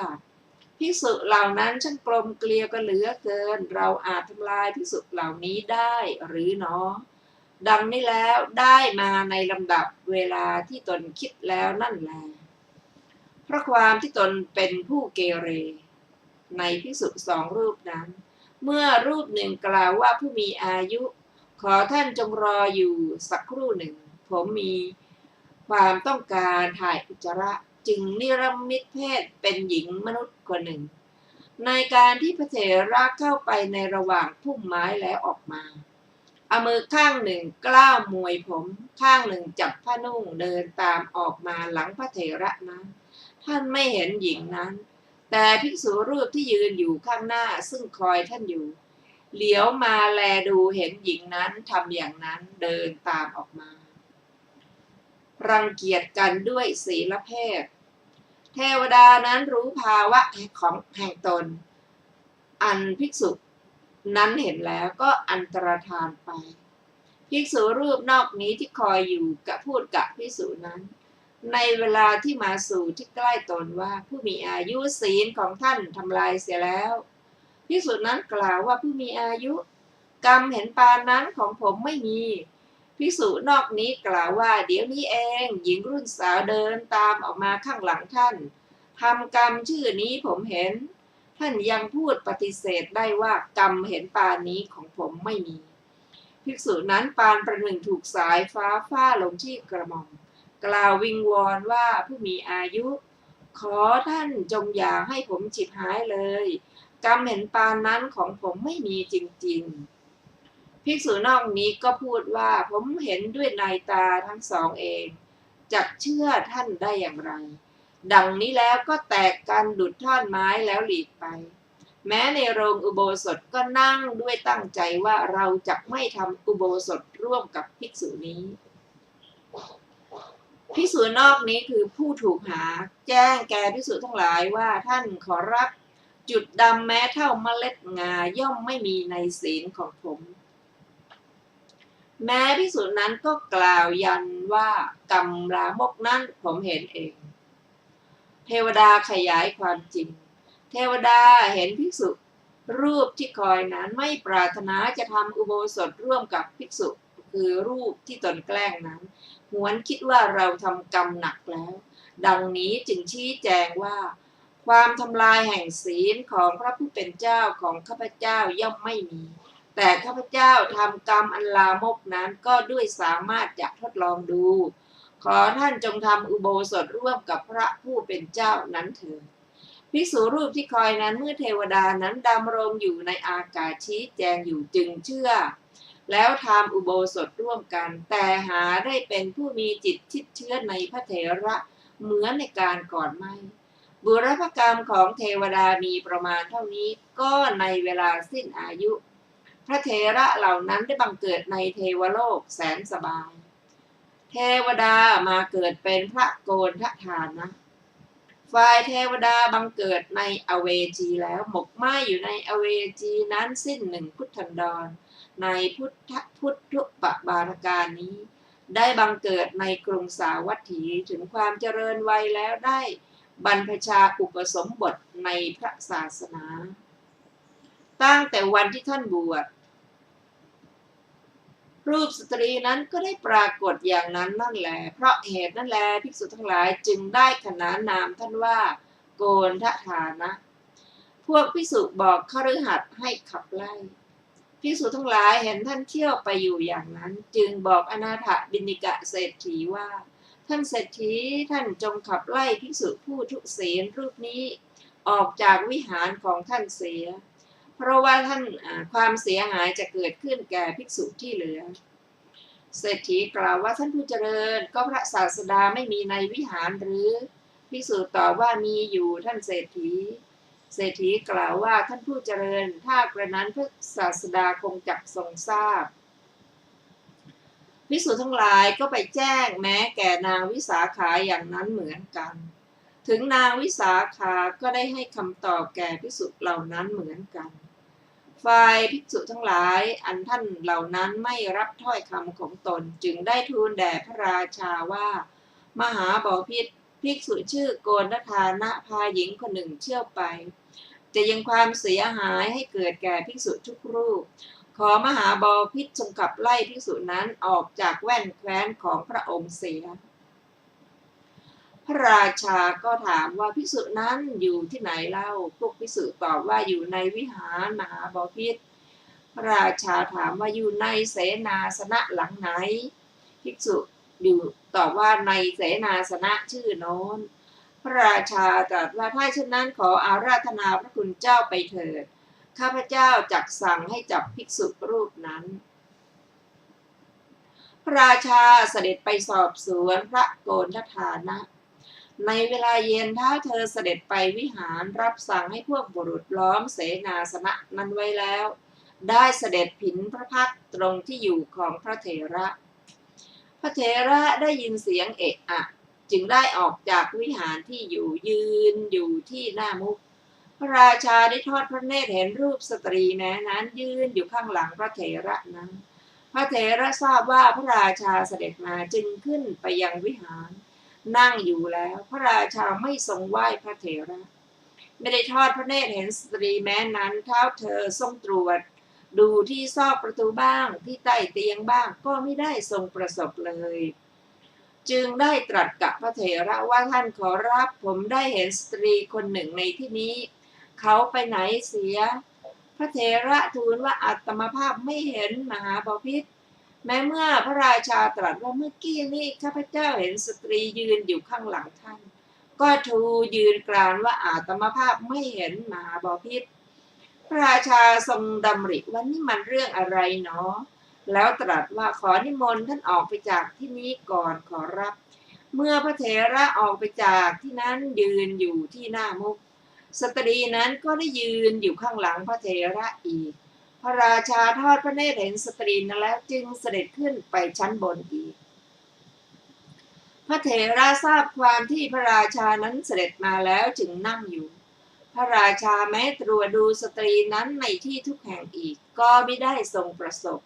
ภิกษุเหล่านั้นช่างกลมเกลียวกันเหลือเกินเราอาจทำลายภิกษุเหล่านี้ได้หรือเนาะดังนี้แล้วได้มาในลำดับเวลาที่ตนคิดแล้วนั่นแลเพราะความที่ตนเป็นผู้เกเรในภิกษุสองรูปนั้นเมื่อรูปหนึ่งกล่าวว่าผู้มีอายุขอท่านจงรออยู่สักครู่หนึ่งผมมีความต้องการถ่ายอุจจาระจึงนิรมิตเพศเป็นหญิงมนุษย์คนหนึ่งในการที่พระเถระเข้าไปในระหว่างพุ่มไม้แล้วออกมาเอามือข้างหนึ่งกล้าวมวยผมข้างหนึ่งจับผ้านุ่งเดินตามออกมาหลังพระเถระนั้นท่านไม่เห็นหญิงนั้นแต่ภิกษุรูปที่ยืนอยู่ข้างหน้าซึ่งคอยท่านอยู่เหลียวมาแลดูเห็นหญิงนั้นทำอย่างนั้นเดินตามออกมารังเกียจกันด้วยศีลเพศเทวดานั้นรู้ภาวะของแห่งตนอันภิกษุนั้นเห็นแล้วก็อันตรธานไปภิกษุรูปนอกนี้ที่คอยอยู่กับพูดกับภิกษุนั้นในเวลาที่มาสู่ที่ใกล้ตนว่าผู้มีอายุศีลของท่านทำลายเสียแล้วภิกษุนั้นกล่าวว่าผู้มีอายุกรรมเห็นปานนั้นของผมไม่มีภิกษุนอกนี้กล่าวว่าเดี๋ยวนี้เองหญิงรุ่นสาวเดินตามออกมาข้างหลังท่านทำกรรมชื่อนี้ผมเห็นท่านยังพูดปฏิเสธได้ว่ากรรมเห็นปานนี้ของผมไม่มีภิกษุนั้นปานประหนึ่งถูกสายฟ้าฟาดลงที่กระหม่อมกล่าววิงวอนว่าผู้มีอายุขอท่านจงอย่าให้ผมฉิบหายเลยกรรมเห็นปานนั้นของผมไม่มีจริงๆภิกษุนอกนี้ก็พูดว่าผมเห็นด้วยในตาทั้งสองเองจักเชื่อท่านได้อย่างไรดังนี้แล้วก็แตกกันดุจท่อนไม้แล้วหลีกไปแม้ในโรงอุโบสถก็นั่งด้วยตั้งใจว่าเราจะไม่ทำอุโบสถร่วมกับภิกษุนี้ภิกษุนอกนี้คือผู้ถูกหาแจ้งแก่ภิกษุทั้งหลายว่าท่านขอรับจุดดำแม้เท่าเมล็ดงาย่อมไม่มีในศีลของผมแม้ภิกษุนั้นก็กล่าวยันว่ากรรมลามกนั้นผมเห็นเองเทวดาขยายความจริงเทวดาเห็นภิกษุ รูปที่คอยนั้นไม่ปรารถนาจะทำอุโบสถร่วมกับภิกษุคือรูปที่ตนแกล้งนั้นหวนคิดว่าเราทำกรรมหนักแล้วดังนี้จึงชี้แจงว่าความทำลายแห่งศีลของพระผู้เป็นเจ้าของข้าพเจ้าย่อมไม่มีแต่ข้าพเจ้าทำกรรมอันลามกนั้นก็ด้วยสามารถจะทดลองดูขอท่านจงทำอุโบสถร่วมกับพระผู้เป็นเจ้านั้นเถิดภิกษุรูปที่คอยนั้นเมื่อเทวดานั้นดำรงอยู่ในอากาศชี้แจงอยู่จึงเชื่อแล้วทำอุโบสถร่วมกันแต่หาได้เป็นผู้มีจิตชิดเชื้อในพระเถระเหมือนในการก่อนไม่บุรพกรรมของเทวดามีประมาณเท่านี้ก็ในเวลาสิ้นอายุพระเถระเหล่านั้นได้บังเกิดในเทวโลกแสนสบายเทวดามาเกิดเป็นพระโกณฑทานะฝ่ายเทวดาบังเกิดในอเวจีแล้วหมกไหม้อยู่ในอเวจีนั้นสิ้นหนึ่งพุทธันดรในพุทธุปบารการนี้ได้บังเกิดในกรุงสาวัตถีถึงความเจริญวัยแล้วได้บรรพชาอุปสมบทในพระศาสนาตั้งแต่วันที่ท่านบวชรูปสตรีนั้นก็ได้ปรากฏอย่างนั้นนั่นแหละเพราะเหตุนั่นแหละภิกษุทั้งหลายจึงได้ขนานนามท่านว่าโกณฑทานะพวกภิกษุบอกคฤหัสถ์ให้ขับไล่ภิกษุทั้งหลายเห็นท่านเที่ยวไปอยู่อย่างนั้นจึงบอกอนาถบิณฑิกะเศรษฐีว่าท่านเศรษฐีท่านจงขับไล่ภิกษุผู้ทุศีลรูปนี้ออกจากวิหารของท่านเสียเพราะว่าท่านความเสียหายจะเกิดขึ้นแก่ภิกษุที่เหลือเศรษฐีกล่าวว่าท่านผู้เจริญก็พระศาสดาไม่มีในวิหารหรือภิกษุตอบว่ามีอยู่ท่านเศรษฐีกล่าวว่าท่านผู้เจริญถ้ากระนั้นพระศาสดาคงจักทรงทราบภิกษุทั้งหลายก็ไปแจ้งแม้แก่นางวิสาขาอย่างนั้นเหมือนกันถึงนางวิสาขาก็ได้ให้คำตอบแก่ภิกษุเหล่านั้นเหมือนกันฝ่ายภิกษุทั้งหลายอันท่านเหล่านั้นไม่รับถ้อยคำของตนจึงได้ทูลแด่พระราชาว่ามหาบพิตรภิกษุชื่อโกณฑทานะพาหญิงคนหนึ่งเที่ยวไปจะยังความเสียหายให้เกิดแก่ภิกษุทุกรูปขอมหาบพิตรจงขับไล่ภิกษุนั้นออกจากแว่นแคว้นของพระองค์เสียพระราชาก็ถามว่าภิกษุนั้นอยู่ที่ไหนเล่าพวกภิกษุตอบว่าอยู่ในวิหารมหาบพิตรพระราชาถามว่าอยู่ในเสนาสนะหลังไหนภิกษุอยู่ตอบว่าในเสนาสนะชื่อโน้นพระราชาตรัสว่าถ้าเช่นนั้นขออาราธนาพระคุณเจ้าไปเถิดข้าพเจ้าจักสั่งให้จับภิกษุรูปนั้นพระราชาเสด็จไปสอบสวนพระโกณฑทานะในเวลาเย็นท้าวเธอเสด็จไปวิหารรับสั่งให้พวกบุรุษล้อมเสนาสนะนั้นไว้แล้วได้เสด็จผินพระพักตรงที่อยู่ของพระเถระพระเถระได้ยินเสียงเอะอะจึงได้ออกจากวิหารที่อยู่ยืนอยู่ที่หน้ามุขพระราชาได้ทอดพระเนตรเห็นรูปสตรีแม้นั้นยืนอยู่ข้างหลังพระเถระนั้นพระเถระทราบว่าพระราชาเสด็จมาจึงขึ้นไปยังวิหารนั่งอยู่แล้วพระราชาไม่ทรงไหว้พระเถระไม่ได้ทอดพระเนตรเห็นสตรีแม้นั้นเท้าเธอทรงตรวจดูที่ซอกประตูบ้างที่ใต้เตียงบ้างก็ไม่ได้ทรงประสบเลยจึงได้ตรัสกับพระเถระว่าท่านขอรับผมได้เห็นสตรีคนหนึ่งในที่นี้เขาไปไหนเสียพระเถระทูลว่าอัตมภาพไม่เห็นมหาบพิตรแม้เมื่อพระราชาตรัสว่าเมื่อกี้นี้ข้าพเจ้าเห็นสตรียืนอยู่ข้างหลังท่านก็ทูลยืนกรานว่าอาตมภาพไม่เห็นมหาบพิตรพระราชาทรงดำริว่านี่มันเรื่องอะไรเนาะแล้วตรัสว่าขอนิมนต์ท่านออกไปจากที่นี้ก่อนขอรับเมื่อพระเถระออกไปจากที่นั้นยืนอยู่ที่หน้ามุขสตรีนั้นก็ได้ยืนอยู่ข้างหลังพระเถระอีกพระราชาทอดพระเนตรเห็นสตรีนั้นแล้วจึงเสด็จขึ้นไปชั้นบนอีกพระเถระทราบความที่พระราชานั้นเสด็จมาแล้วจึงนั่งอยู่พระราชาแม้ตรวจดูสตรีนั้นในที่ทุกแห่งอีกก็ไม่ได้ทรงประสบ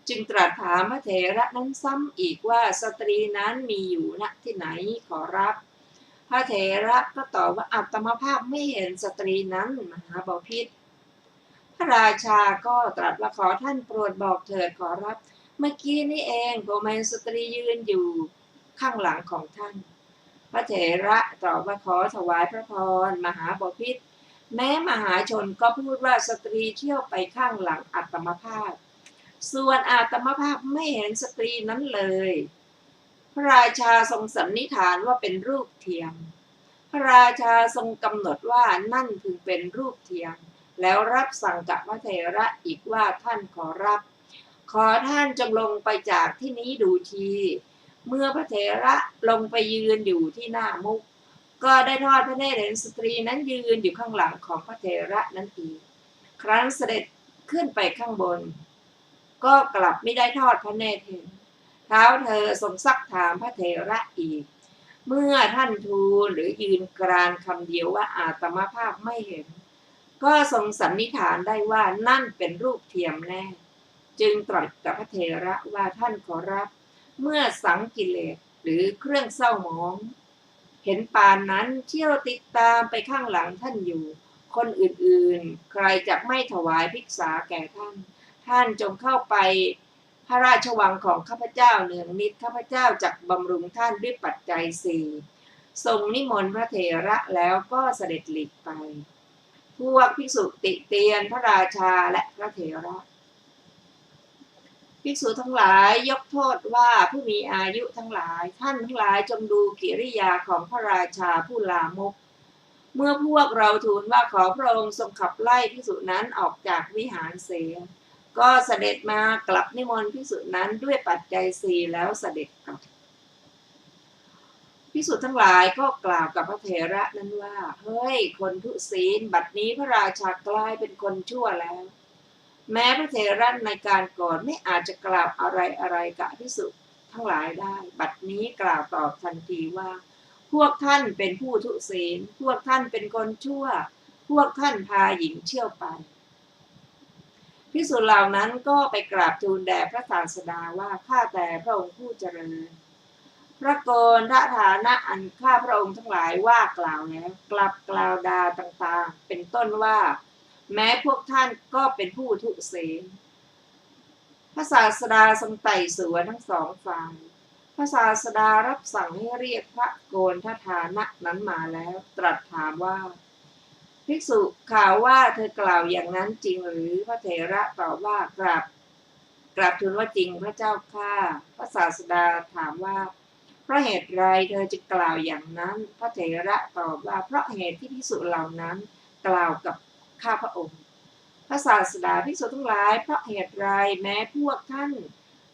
จึงตรัสถามพระเถระนั้นซ้ำอีกว่าสตรีนั้นมีอยู่ณที่ไหนขอรับพระเถระก็ตอบว่าอัตมภาพไม่เห็นสตรีนั้นมหาบพิตร พระราชาก็ตรัสว่าขอท่านโปรดบอกเถิดขอรับเมื่อกี้นี่เองโกเมนสตรียืนอยู่ข้างหลังของท่านพระเถระตอบว่าขอถวายพระพรมหาบพิตรแม้มหาชนก็พูดว่าสตรีเที่ยวไปข้างหลังอัตมภาพส่วนอาตมภาพไม่เห็นสตรีนั้นเลยพระราชาทรงสันนิษฐานว่าเป็นรูปเทียมพระราชาทรงกำหนดว่านั่นพึงเป็นรูปเทียมแล้วรับสั่งกับพระเถระอีกว่าท่านขอรับขอท่านจงลงไปจากที่นี้ดูทีเมื่อพระเถระลงไปยืนอยู่ที่หน้ามุกก็ได้ทอดพระเนตรเห็นสตรีนั้นยืนอยู่ข้างหลังของพระเถระนั้นอีกครั้นเสด็จขึ้นไปข้างบนก็กลับไม่ได้ทอดพระเนตรเห็นเท้าเธอทรงซักถามพระเถระอีกเมื่อท่านทูลหรือยืนกรานคำเดียวว่าอาตมภาพไม่เห็นก็ทรงสันนิษฐานได้ว่านั่นเป็นรูปเทียมแน่จึงตรัสกับพระเถระว่าท่านขอรับเมื่อสังกิเลสหรือเครื่องเศร้าหมองเห็นปานนั้นเที่ยวติดตามไปข้างหลังท่านอยู่คนอื่นๆใครจะไม่ถวายภิกษาแก่ท่านจงเข้าไปพระราชวังของข้าพเจ้าเนืองนิดข้าพเจ้าจักบำรุงท่านด้วยปัจจัยสี่ทรงนิมนต์พระเถระแล้วก็เสด็จหลีกไปพวกภิกษุติเตียนพระราชาและพระเถระภิกษุทั้งหลายยกโทษว่าผู้มีอายุทั้งหลายท่านทั้งหลายจงดูกิริยาของพระราชาผู้ลามกเมื่อพวกเราทูลว่าขอพระองค์ทรงขับไล่ภิกษุนั้นออกจากวิหารเสียก็เสด็จมากลับนิมนต์ภิกษุนั้นด้วยปัจจัยสี่แล้วเสด็จกลับภิกษุทั้งหลายก็กล่าวกับพระเถระนั้นว่าเฮ้ยคนทุศีลบัดนี้พระราชากลายเป็นคนชั่วแล้วแม้พระเถระในการก่อนไม่อาจจะกล่าวอะไรกับภิกษุทั้งหลายได้บัดนี้กล่าวตอบทันทีว่าพวกท่านเป็นผู้ทุศีลพวกท่านเป็นคนชั่วพวกท่านพาหญิงเที่ยวไปภิกษุเหล่านั้นก็ไปกราบทูลแด่พระศาสดาว่าข้าแต่พระองค์ผู้เจริญพระโกณฑฐานะอันข้าพระองค์ทั้งหลายว่ากล่าวแล้วกลับกล่าวดาต่างๆเป็นต้นว่าแม้พวกท่านก็เป็นผู้ทุศีลพระศาสดาทรงไต่สวนทั้งสองฝ่ายพระศาสดารับสั่งให้เรียกพระโกณฑฐานะนั้นมาแล้วตรัสถามว่าภิกษุข่าวว่าเธอกล่าวอย่างนั้นจริงหรือพระเถระตอบว่ากราบทูลว่าจริงพระเจ้าข้าพระศาสดาถามว่าเพราะเหตุไรเธอจะกล่าวอย่างนั้นพระเถระตอบว่าเพราะเหตุที่ภิกษุเหล่านั้นกล่าวกับข้าพระองค์พระศาสดาภิกษุทั้งหลายเพราะเหตุไรแม้พวกท่าน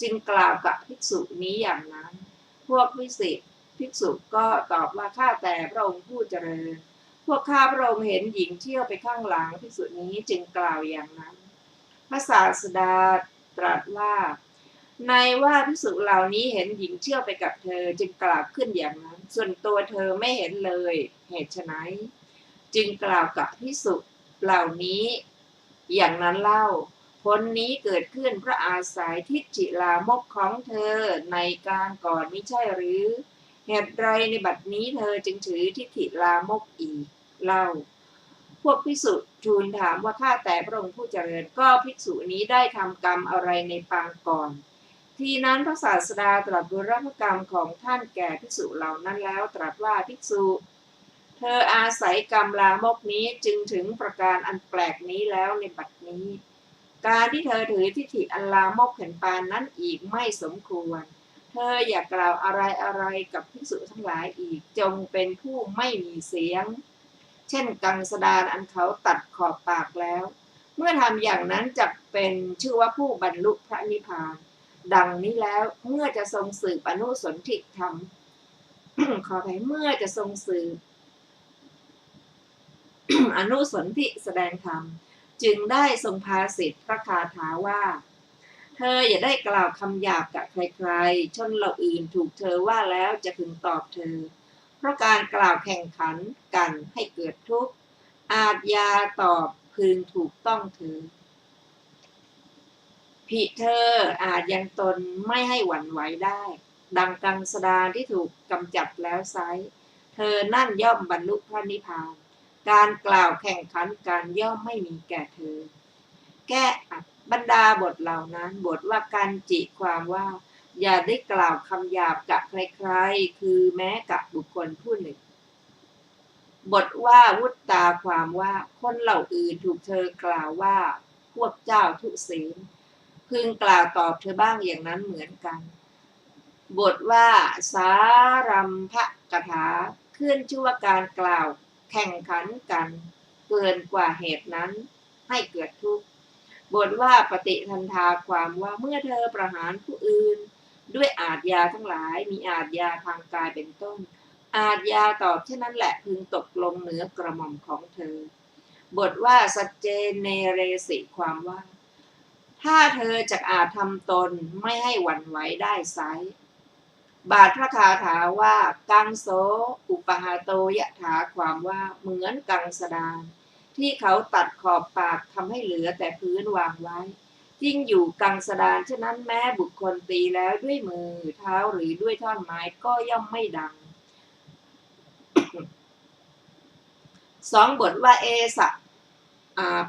จึงกล่าวกับภิกษุนี้อย่างนั้นพวกภิกษุก็ตอบว่าข้าแต่พระองค์ผู้เจริญพวกข้าพระองค์เห็นหญิงเที่ยวไปข้างหลังภิกษุนี้จึงกล่าวอย่างนั้นพระศาสดาตรัสว่าในว่าภิกษุเหล่านี้เห็นหญิงเที่ยวไปกับเธอจึงกล่าวขึ้นอย่างนั้นส่วนตัวเธอไม่เห็นเลยเหตุไฉนจึงกล่าวกับภิกษุเหล่านี้อย่างนั้นเล่าผลนี้เกิดขึ้นเพราะอาศัยทิฏฐิลามกของเธอในการก่อนมิใช่หรือเหตุไรในบัดนี้เธอจึงถือทิฏฐิลามกอีกเล่าพวกภิกษุทูลถามว่าข้าแต่พระองค์ผู้เจริญก็ภิกษุนี้ได้ทำกรรมอะไรในปางก่อนทีนั้นพระศาสดาตรัสบุรพกรรมของท่านแก่ภิกษุเหล่านั้นแล้วตรัสว่าภิกษุเธออาศัยกรรมลามกนี้จึงถึงประการอันแปลกนี้แล้วในบัดนี้การที่เธอถือทิฏฐิอันลามกเห็นปานนั้นอีกไม่สมควรเธออย่ากล่าวอะไรกับภิกษุทั้งหลายอีกจงเป็นผู้ไม่มีเสียงเช่นกังสดานอันเขาตัดขอบปากแล้วเมื่อทำอย่างนั้นจะเป็นชื่อว่าผู้บรรลุพระนิพพานดังนี้แล้วเมื่อจะทรงสืบอนุสนธิธรรม ขออภัยเมื่อจะทรงสืบ อนุสนธิแสดงธรรมจึงได้ทรงภาสิทธิพระคาถาว่าเธออย่าได้กล่าวคำหยาบกับใครๆชนเหล่าอื่นถูกเธอว่าแล้วจะพึงตอบเธอเพราะการกล่าวแข่งขันกันให้เกิดทุกข์อาจยาตอบพึงถูกต้องเธอผิเธออาจยังตนไม่ให้หวั่นไหวได้ดังกังสดานที่ถูกกำจัดแล้วไซร้เธอนั่นย่อมบรรลุพระนิพพานการกล่าวแข่งขันกันย่อมไม่มีแก่เธอ แก้อัดบรรดาบทเหล่านั้นบทว่ากันจิความว่าอย่าได้กล่าวคำหยาบกับใครๆคือแม้กับบุคคลผู้หนึ่งบทว่าวุตตาความว่าคนเหล่าอื่นถูกเธอกล่าวว่าพวกเจ้าทุศีลพึงกล่าวตอบเธอบ้างอย่างนั้นเหมือนกันบทว่าสารัมภกถาขึ้นชื่อว่าการกล่าวแข่งขันกันเกินกว่าเหตุนั้นให้เกิดทุกข์บทว่าปฏิทันทาความว่าเมื่อเธอประหารผู้อื่นด้วยอาทยาทั้งหลายมีอาทยาทางกายเป็นต้นอาทยาตอบเช่นนั้นแหละพึงตกลงเหนือกระหม่อมของเธอบทว่าสัจเจเนเรสิความว่าถ้าเธอจะอาจทำตนไม่ให้หวั่นไหวได้ไซบาทพระคาถาว่ากังโสอุปหาโตยะถาความว่าเหมือนกังสดานที่เขาตัดขอบปากทำให้เหลือแต่พื้นวางไว้ยิ่งอยู่กังสดานฉะนั้นแม้บุคคลตีแล้วด้วยมือเท้าหรือด้วยท่อนไม้ก็ย่อมไม่ดังสองบทว่าเอสะ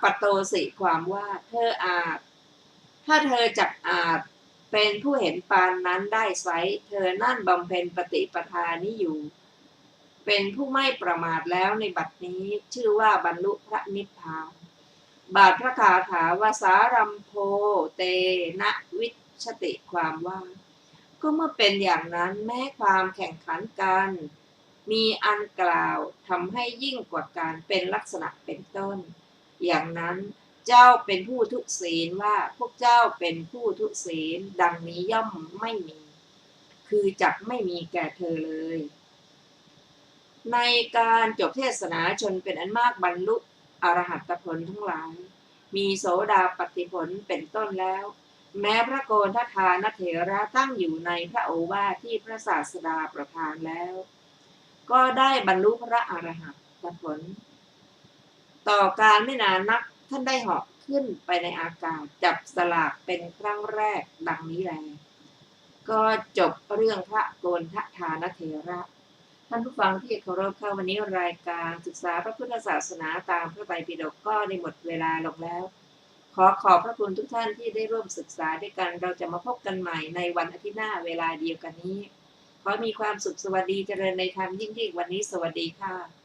ปโตสิความว่าเธออาจถ้าเธอจักอาจเป็นผู้เห็นปานนั้นได้ไซเธอนั่นบำเพ็ญปฏิปทานี้อยู่เป็นผู้ไม่ประมาทแล้วในบัดนี้ชื่อว่าบรรลุพระนิพพานบาทพระคาถาว่าสารัมโพเตนะวิชติความว่าก็เมื่อเป็นอย่างนั้นแม้ความแข่งขันกันมีอันกล่าวทำให้ยิ่งกว่าการเป็นลักษณะเป็นต้นอย่างนั้นเจ้าเป็นผู้ทุศีลว่าพวกเจ้าเป็นผู้ทุศีลดังนี้ย่อมไม่มีคือจักไม่มีแก่เธอเลยในการจบเทศนาชนเป็นอันมากบรรลุอรหัตผลทั้งหลายมีโสดาปัตติผลเป็นต้นแล้วแม้พระโกณฑทานเถระตั้งอยู่ในพระโอวาทที่พระศาสดาประทานแล้วก็ได้บรรลุพระอรหัตผลต่อการไม่นานนักท่านได้เหาะขึ้นไปในอากาศจับสลากเป็นครั้งแรกดังนี้แลก็จบเรื่องพระโกณฑทานเถระท่านผู้ฟังที่เคารพค่ะวันนี้รายการศึกษาพระพุทธศาสนาตามพระไตรปิฎกก็ได้หมดเวลาลงแล้วขอขอบพระคุณทุกท่านที่ได้ร่วมศึกษาด้วยกันเราจะมาพบกันใหม่ในวันอาทิตย์หน้าเวลาเดียวกันนี้ขอมีความสุขสวัสดีเจริญในธรรมยิ่งๆวันนี้สวัสดีค่ะ